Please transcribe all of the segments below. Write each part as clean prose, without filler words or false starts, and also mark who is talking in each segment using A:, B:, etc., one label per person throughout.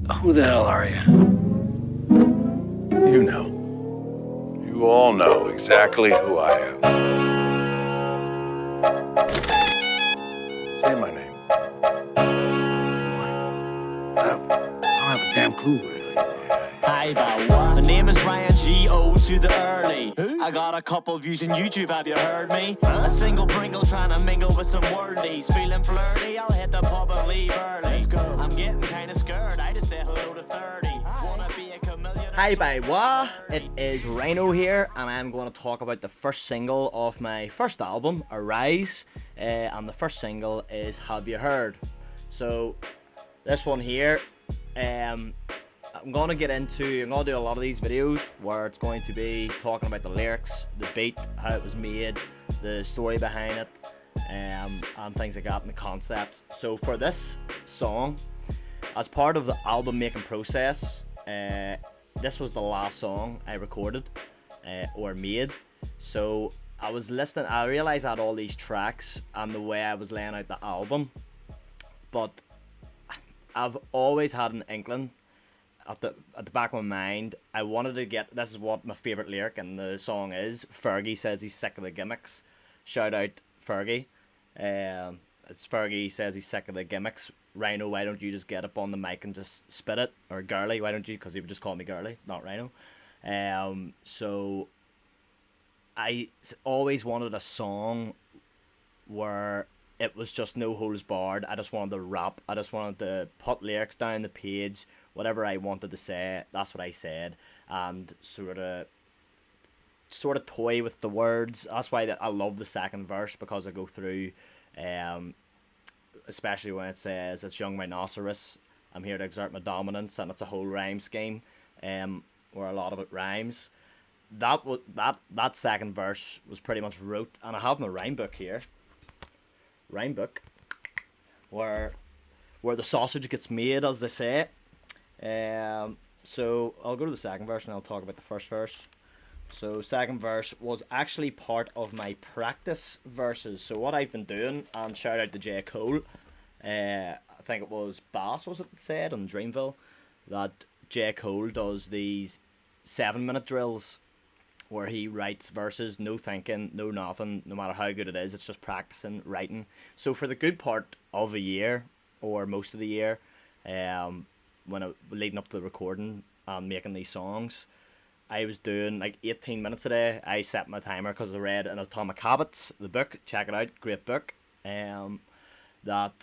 A: Who the hell are you?
B: You know. You all know exactly who I am. Say my name.
A: I don't have a damn clue who the hell you are.
C: Hi, bow. My name is Ryan G.O. to the early. I got a couple views on YouTube, have you heard me? A single Pringle trying to mingle with some worldies. Feeling flirty, I'll hit the pub and leave early. Let's go. I'm getting kinda scared, I just say hello to 30. Wanna be a chameleon.
D: Hi, Baiwa. It is Rhino here, and I'm going to talk about the first single of my first album, Aryze. And the first single is Have You Heard? So, this one here, I'm going to do a lot of these videos where it's going to be talking about the lyrics, the beat, how it was made, the story behind it, and things like that, and the concept. So for this song, as part of the album making process, this was the last song I recorded or made. So I was listening, I realised I had all these tracks and the way I was laying out the album, but I've always had an inkling at the back of my mind. I wanted to get, this is what my favourite lyric in the song is. Fergie says he's sick of the gimmicks. Shout out Fergie. It's Fergie says he's sick of the gimmicks. Rhino, why don't you just get up on the mic and just spit it? Or Girly, why don't you? Because he would just call me Girly, not Rhino. So I always wanted a song where it was just no holds barred. I just wanted to rap. I just wanted to put lyrics down the page. Whatever I wanted to say, that's what I said, and sort of toy with the words. That's why I love the second verse, because I go through, especially when it says it's young rhinoceros, I'm here to exert my dominance, and it's a whole rhyme scheme, where a lot of it rhymes. That second verse was pretty much wrote, and I have my rhyme book here. Rhyme book, where the sausage gets made, as they say. So I'll go to the second verse and I'll talk about the first verse. So second verse was actually part of my practice verses. So what I've been doing, and shout out to J. Cole, I think it was Bass, was it said on Dreamville, that J. Cole does these 7-minute drills where he writes verses, no thinking, no nothing, no matter how good it is, it's just practicing, writing. So for the good part of a year, or most of the year, leading up to the recording and making these songs, I was doing like 18 minutes a day. I set my timer because I read in Atomic Habits, the book, check it out, great book, that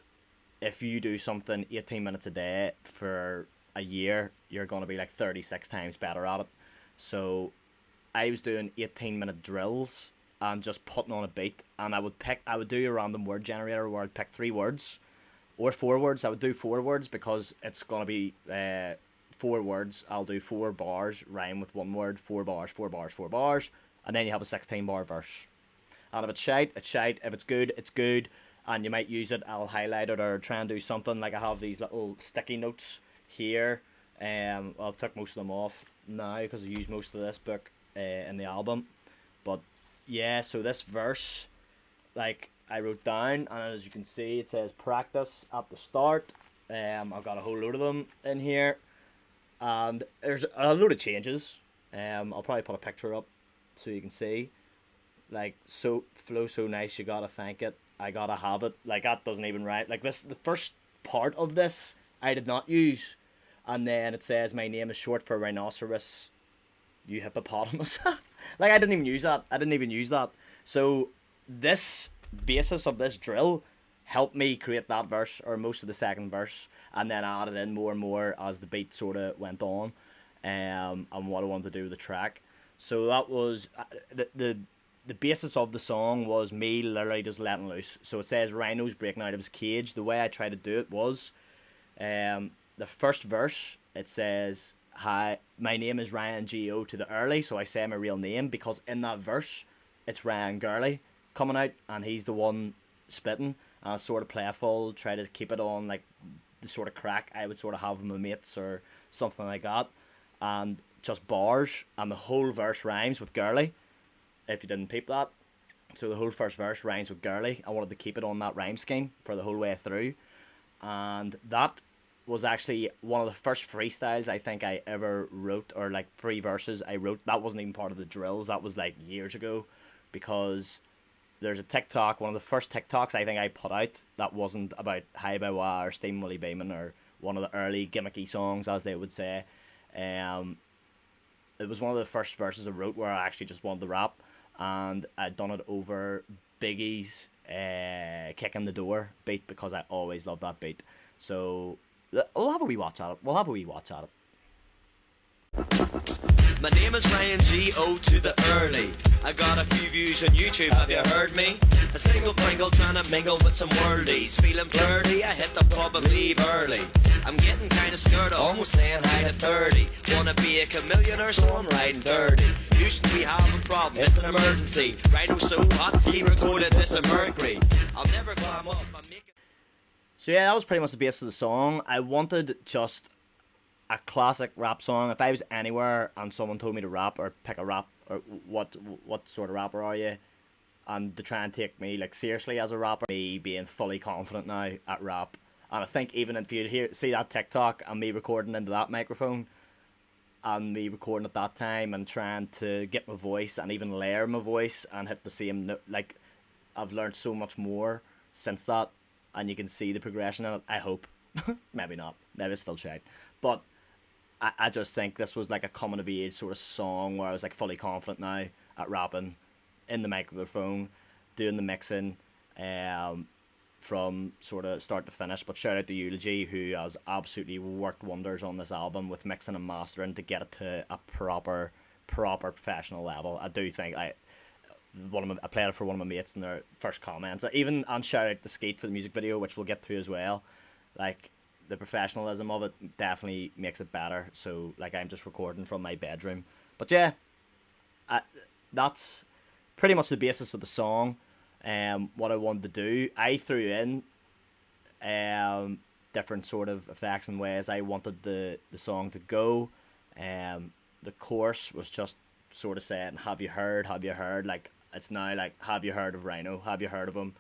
D: if you do something 18 minutes a day for a year, you're going to be like 36 times better at it. So I was doing 18-minute drills and just putting on a beat, and I would do a random word generator where I'd pick 3 words or 4 words. I would do 4 words because it's going to be 4 words. I'll do 4 bars, rhyme with 1 word, 4 bars, 4 bars, 4 bars, and then you have a 16-bar verse. And if it's shite, it's shite. If it's good, it's good. And you might use it, I'll highlight it or try and do something. Like I have these little sticky notes here. I've took most of them off now because I use most of this book in the album. But yeah, so this verse, like, I wrote down, and as you can see, it says practice at the start. I've got a whole load of them in here, and there's a load of changes. I'll probably put a picture up so you can see. Like, so flow so nice, you gotta thank it. I gotta have it. Like, that doesn't even write. Like, this, the first part of this, I did not use. And then it says my name is short for rhinoceros, you hippopotamus. Like, I didn't even use that. So this basis of this drill helped me create that verse, or most of the second verse, and then I added in more and more as the beat sort of went on, and what I wanted to do with the track. So that was the basis of the song was me literally just letting loose. So it says Rhino's breaking out of his cage. The way I tried to do it was, the first verse, it says, hi, my name is Ryan G.O. to the early, so I say my real name, because in that verse, it's Ryan Gurley coming out, and he's the one spitting, and it's sort of playful, try to keep it on, like, the sort of crack I would sort of have with my mates, or something like that, and just bars, and the whole verse rhymes with Gurley, if you didn't peep that. So the whole first verse rhymes with Gurley. I wanted to keep it on that rhyme scheme for the whole way through, and that was actually one of the first freestyles I think I ever wrote, or like free verses I wrote. That wasn't even part of the drills. That was like years ago, because there's a TikTok, one of the first TikToks I think I put out that wasn't about Hi by Wah or Stephen Willie Beeman or one of the early gimmicky songs, as they would say. It was one of the first verses I wrote where I actually just wanted to rap, and I'd done it over Biggie's Kick in the Door beat, because I always loved that beat. So we'll have a wee watch at it.
C: My name is Ryan G, O to the early. I got a few views on YouTube, have you heard me? A single Pringle trying to mingle with some worldies. Feeling flirty, I hit the pub and leave early. I'm getting kinda scared, almost saying hi to 30. Wanna be a chameleon or so I'm riding dirty. Houston, we have a problem, it's an emergency. Rhino's so hot, he recorded this in Mercury. I'll never climb up, I'm making...
D: So yeah, that was pretty much the base of the song. I wanted just a classic rap song. If I was anywhere and someone told me to rap or pick a rap, or what sort of rapper are you, and to try and take me like seriously as a rapper, me being fully confident now at rap. And I think even if you see that TikTok and me recording into that microphone, and me recording at that time and trying to get my voice and even layer my voice and hit the same note, like, I've learned so much more since that, and you can see the progression in it. I hope. Maybe not. Maybe it's still shite. But I just think this was like a coming of age sort of song where I was like fully confident now at rapping in the microphone, doing the mixing, from sort of start to finish. But shout out to Eulogy, who has absolutely worked wonders on this album with mixing and mastering to get it to a proper professional level. I do think I played it for one of my mates in their first comments. And shout out to Skeet for the music video, which we'll get to as well. Like, the professionalism of it definitely makes it better. So like, I'm just recording from my bedroom. But yeah, that's pretty much the basis of the song. What I wanted to do, I threw in different sort of effects and ways I wanted the song to go. The chorus was just sort of saying, have you heard? Like, it's now like, have you heard of Ryno? Have you heard of him?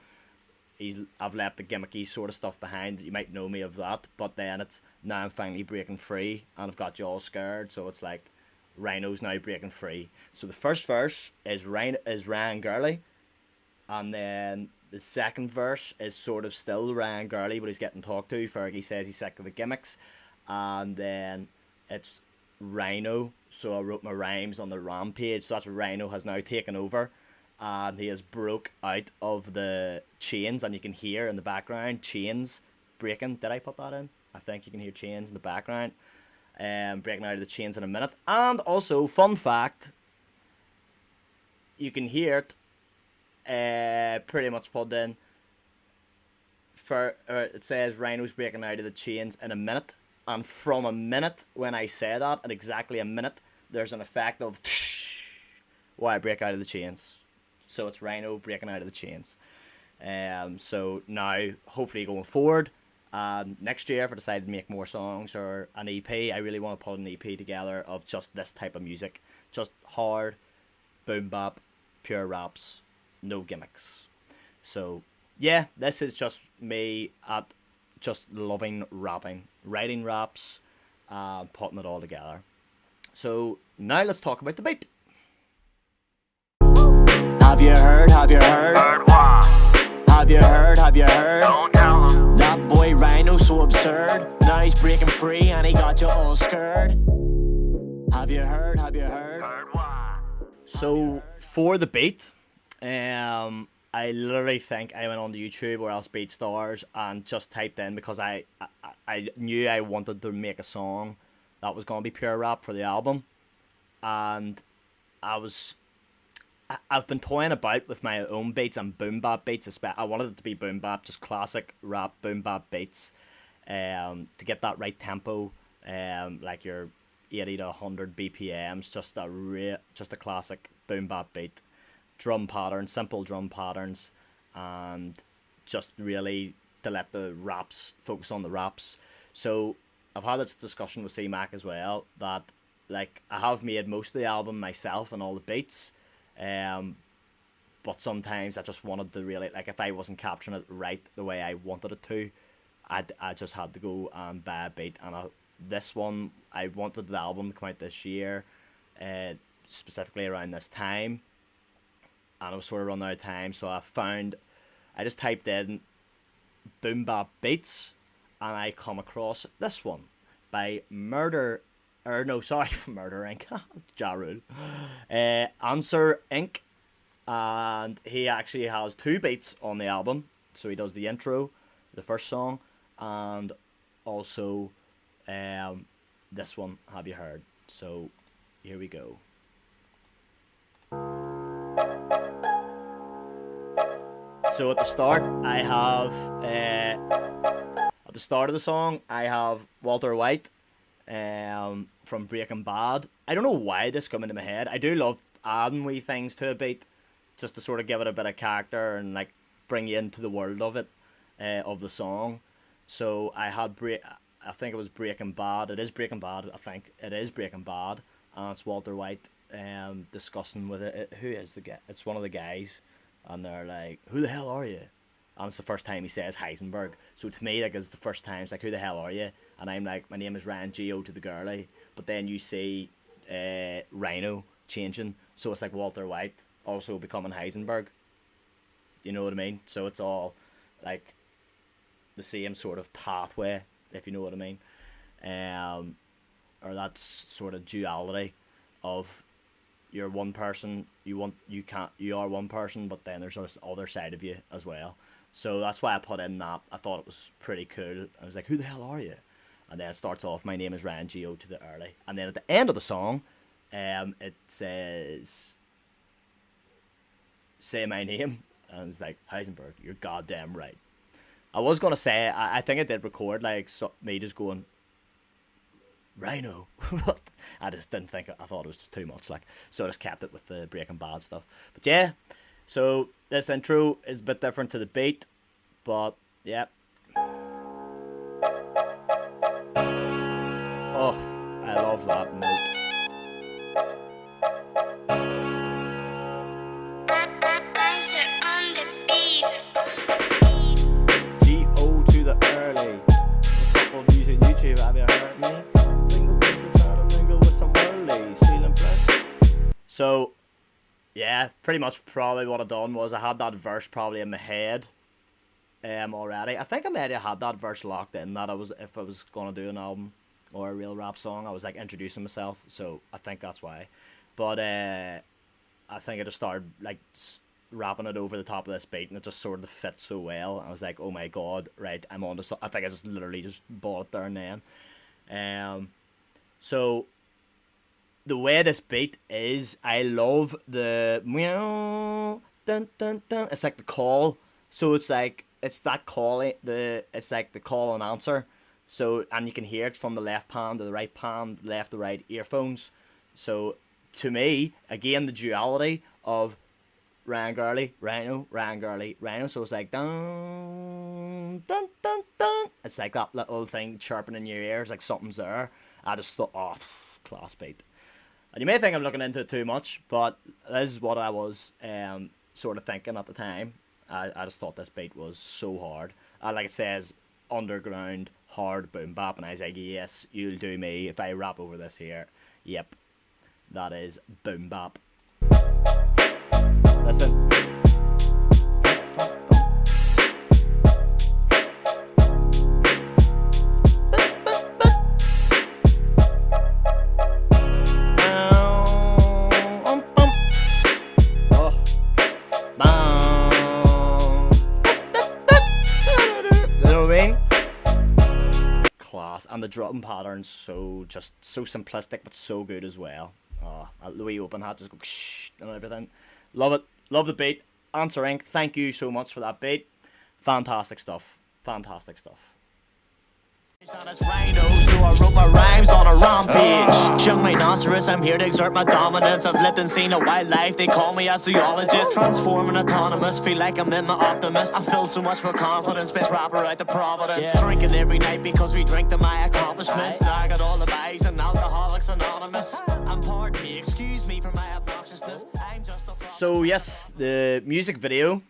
D: I've left the gimmicky sort of stuff behind. You might know me of that, but then it's, now I'm finally breaking free and I've got you all scared. So it's like, Ryno's now breaking free. So the first verse is Ryan Gurley, and then the second verse is sort of still Ryan Gurley, but he's getting talked to. Fergie says he's sick of the gimmicks, and then it's Ryno. So I wrote my rhymes on the rampage. So that's what Ryno has now taken over. And he has broke out of the chains, and you can hear in the background chains breaking. Did I put that in? I think you can hear chains in the background. Breaking out of the chains in a minute. And also, fun fact, you can hear it pretty much put in. It says Ryno's breaking out of the chains in a minute. And from a minute, when I say that, at exactly a minute, there's an effect of why I break out of the chains. So it's Ryno breaking out of the chains. So now, hopefully going forward, next year if I decide to make more songs or an EP, I really want to put an EP together of just this type of music. Just hard, boom bap, pure raps, no gimmicks. So yeah, this is just me at just loving rapping, writing raps, putting it all together. So now let's talk about the beat.
C: Have you heard? Have you heard? Have you heard? Have you heard?
A: Don't tell them.
C: That boy Ryno so absurd. Now he's breaking free and he got you all scared. Have you heard? Have you heard?
D: So for the beat, I literally think I went on to YouTube or else BeatStars and just typed in, because I knew I wanted to make a song that was going to be pure rap for the album, and I've been toying about with my own beats and boom bap beats. I wanted it to be boom bap, just classic rap boom bap beats, to get that right tempo, like your 80 to 100 BPMs, just a classic boom bap beat, drum patterns, simple drum patterns, and just really to let the raps focus on the raps. So I've had this discussion with C-Mac as well, that like I have made most of the album myself and all the beats. But sometimes I just wanted to really, like, if I wasn't capturing it right the way I wanted it to, I just had to go and buy a beat, and this one, I wanted the album to come out this year, specifically around this time, and I was sort of running out of time, so I just typed in boom bap beats, and I come across this one by Murder Inc. Ja Rule. Answer Inc. And he actually has 2 beats on the album. So he does the intro, the first song, and also this one, Have You Heard? So here we go. So at the start, I have at the start of the song, I have Walter White from Breaking Bad. I don't know why this come into my head. I do love adding wee things to a beat just to sort of give it a bit of character and like bring you into the world of it, of the song. So I had I think it was Breaking Bad. It is Breaking Bad. I think it is Breaking Bad, and it's Walter White discussing with it. Who is the guy? It's one of the guys, and they're like, "Who the hell are you?" And it's the first time he says Heisenberg. So to me, like, it's the first time. It's like, "Who the hell are you?" And I'm like, "My name is Ryan G.O. to the girlie." But then you see Rhino changing, so it's like Walter White also becoming Heisenberg. You know what I mean? So it's all like the same sort of pathway, if you know what I mean. Or that sort of duality of you're one person, you are one person, but then there's this other side of you as well. So that's why I put in that. I thought it was pretty cool. I was like, "Who the hell are you?" And then it starts off, "My name is Ryan G.O. to the early." And then at the end of the song, it says, "Say my name." And it's like, "Heisenberg, you're goddamn right." I was going to say, I think I did record, like, me just going, "Rhino." But I just didn't think, I thought it was just too much, like, so I just kept it with the Breaking Bad stuff. But yeah, so this intro is a bit different to the beat, but yeah. Oh, I love that note. G.O. to the early. A couple of views on YouTube, have you heard me? Single people trying to mingle with some worlies, feeling fresh. So, yeah, pretty much probably what I done was I had that verse probably in my head already. I think I might have had that verse locked in, that if I was going to do an album or a real rap song, I was like introducing myself, so I think that's why. But I think I just started like rapping it over the top of this beat, and it just sort of fit so well. I was like, "Oh my god, right, I'm on to." I think I just literally just bought it there and then. So the way this beat is, I love the meow dun dun dun. It's like the call, so it's like it's that calling. It's like the call and answer. So, and you can hear it from the left pan to the right pan, left to right earphones. So to me, again, the duality of Ryan Gurley, Rhino, Ryan Gurley, Rhino. So it's like dun dun dun dun. It's like that little thing chirping in your ears, like something's there. I just thought, oh, class beat. And you may think I'm looking into it too much, but this is what I was sort of thinking at the time. I just thought this beat was so hard. Like it says, underground hard boom bap, and I was like, yes, you'll do me if I rap over this here. Yep, that is boom bap. Listen. And the drum pattern's so simplistic but so good as well. Louis Open hat just go shh and everything. Love it. Love the beat. Answer Inc. Thank you so much for that beat. Fantastic stuff. Fantastic stuff.
C: Rhino, so I wrote my rhymes on a rampage. Young rhinoceros, I'm here to exert my dominance. I've lived and seen a wildlife, they call me a zoologist. Transforming autonomous, feel like I'm in my optimist. I feel so much more confidence, best rapper out the Providence. Yeah. Drinking every night because we drink to my accomplishments. Now I got all the buys and Alcoholics Anonymous. And pardon me, excuse me for my obnoxiousness. I'm just a
D: So yes, the music video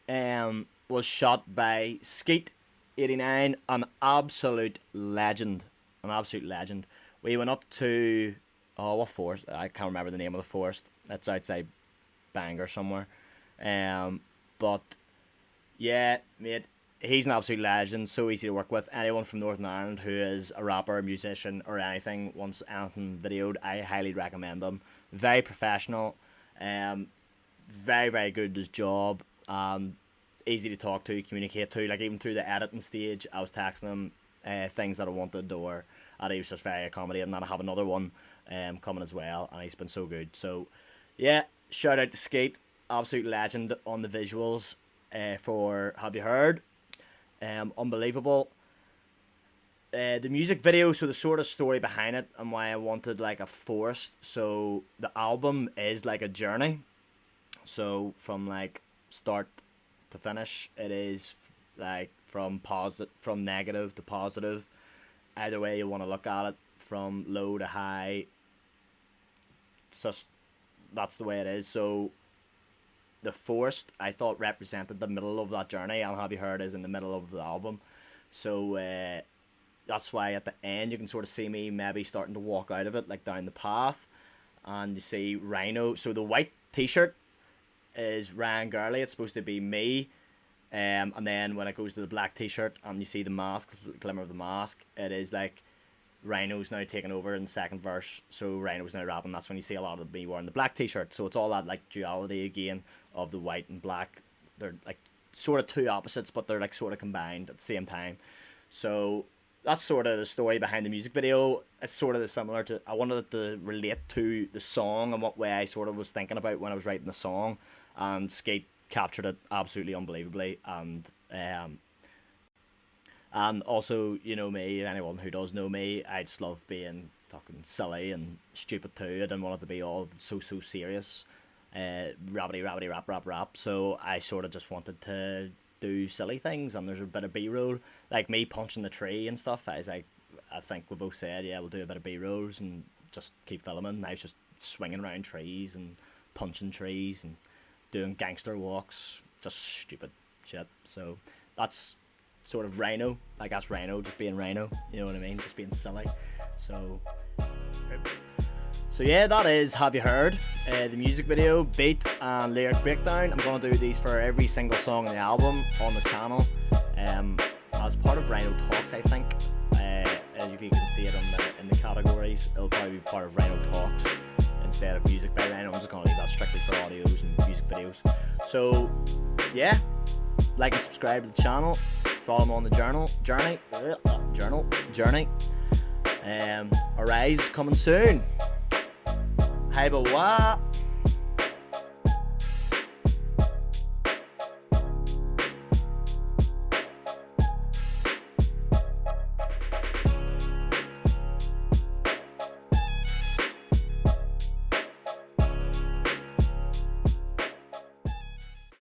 D: was shot by Skeet 89, an absolute legend. An absolute legend. We went up to, what forest? I can't remember the name of the forest. That's outside Bangor somewhere. But yeah, mate, he's an absolute legend. So easy to work with. Anyone from Northern Ireland who is a rapper, musician, or anything wants anything videoed, I highly recommend them. Very professional. Very, very good at his job. Easy to talk to, communicate to. Like, even through the editing stage, I was texting him things that I wanted, and he was just very accommodating. And I have another one coming as well, and he's been so good. So yeah, shout out to Skate, absolute legend on the visuals for Have You Heard. Unbelievable. The music video, so the sort of story behind it and why I wanted like a forest. So the album is like a journey. So from like start to finish, it is like from negative to positive. Either way you want to look at it, from low to high. It's just, that's the way it is. So the forest, I thought, represented the middle of that journey, and Have You Heard is in the middle of the album. So that's why at the end you can sort of see me maybe starting to walk out of it, like down the path, and you see Ryno. So the white t-shirt is Ryan Gurley, it's supposed to be me, and then when it goes to the black t-shirt and you see the mask, the glimmer of the mask, it is like Ryno's now taking over in the second verse, so Ryno's now rapping. That's when you see a lot of me wearing the black t-shirt. So it's all that like duality again of the white and black. They're like sort of two opposites, but they're like sort of combined at the same time. So that's sort of the story behind the music video. It's sort of similar to, I wanted it to relate to the song and what way I sort of was thinking about when I was writing the song, and Skate captured it absolutely unbelievably. And also, you know me, anyone who does know me, I just love being fucking silly and stupid too. I didn't want it to be all so serious, rabbity rap. So I sort of just wanted to do silly things, and there's a bit of B-roll, like me punching the tree and stuff. I was like, I think we both said, yeah, we'll do a bit of B-rolls and just keep filming. And I was just swinging around trees and punching trees and doing gangster walks, just stupid shit. So that's sort of Ryno, like that's Ryno, just being Ryno, you know what I mean, just being silly. So yeah, that is Have You Heard, the music video, beat and lyric breakdown. I'm going to do these for every single song in the album on the channel, as part of RynoTalks, I think. As you can see it in the categories, it'll probably be part of RynoTalks instead of Music by Ryno. I'm just going to leave that strictly for audios and music videos. So yeah, like and subscribe to the channel, follow him on the journey. Aryze is coming soon. Hi, but what?